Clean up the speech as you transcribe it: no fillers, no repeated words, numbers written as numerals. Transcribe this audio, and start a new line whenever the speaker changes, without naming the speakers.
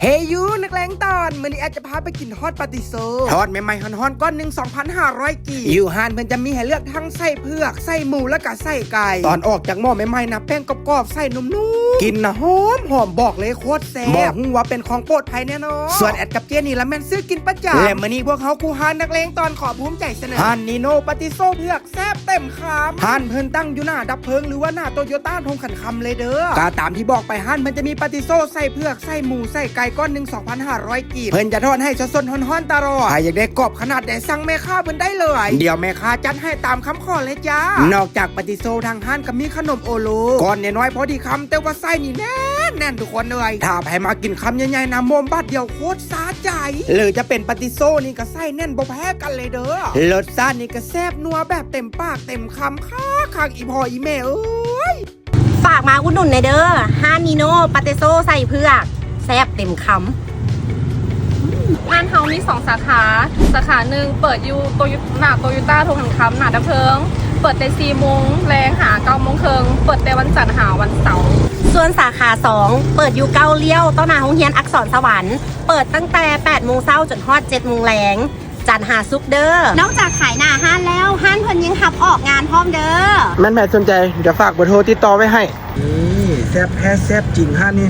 เฮยูนักเลงตอนมื้อนี้อาจจะพาไปกินฮอตปาติโซทอดใหม่ๆฮ้อนๆก้อนหนึ่ง 2,500 กีบอยู่ห้านเพิ่นจะมีให้เลือกทั้งไส้เผือกไส้หมูและก็ไส้ไก่ตอนออกจากหม้อใหม่ๆนะแป้งกรอบๆไส้นุ่มๆกินนะหอมบอกเลยโคตรแซ่บบอกว่าเป็นของโปรดไผแน่นอนส่วนแอดกับเจนี่ละแม่นซื้อกินประจำและมื้อนี้พวกเขาคู่ฮานนักเลงตอนขอภูมิใจเสนอฮานนีโนปาติโซเผือกแซ่บเต็มคำฮานเพิ่นตั้งอยู่หน้าดับเพลิงหรือว่าหน้าโตโยต้าทงขันคำเลยเด้อก็ตามที่บอกไปฮานมันจะมีปาติโซไส้เผือกไส้หมูไส้ไก่ก้อนหนึ่ง 2,500 กีบเพิ่นจะทอดให้สดๆฮ้อนๆตลอดถ้าอยากได้กรอบขนาดไหนสั่งแม่ค้าเพิ่นได้เลยเดี๋ยวแม่ค้าจัดให้ตามคำขอเลยจ้านอกจากปาติโซทางห้านก็มีขนมโอโลก้อนน้อยๆพอดีคำแต่ว่าไส้นี่แน่นทุกคนเลยถ้าให้มากินคำใหญ่ๆนะโมมบาดเดียวโคตรสาใจหรือจะเป็นปาติโซนี่ก็ไส้แน่นบ่แพ้กันเลยเด้อรสชาตินี่ก็แซ่บนัวแบบเต็มปากเต็มคำคักอีพ่ออีแม่เอ้ย
ฝากมาอุดหนุนในเด้อฮานนีโนปาเตโซใส่เผือกแซ่บเต็มคำ
ร้านเฮามี2 สาขาสาขาหนึ่งเปิดอยู่โตโยต้าทงหันคำหน้าดับเพลิงเปิดแต่4 โมงแรงหา9 โมงครึ่งเปิดแต่วันจันทร์หาวันเสาร์
ส่วนสาขา2เปิดอยู่เก้าเลี้ยวต้นนาโรงเรียนอักษรสวรรค์เปิดตั้งแต่8 โมงเช้าจนฮอด7 โมงแรงจันทร์หาซุกเด้อนอกจากขายหน้าห้านแล้วห้านเพิ่นยังขับออกงานพร้อมเด้อ
แม่สนใจเดี๋ยวฝากเบอร์โทรติดต่อไว้ให้นี่แซ่บแท้แซ่บจริงฮะนี่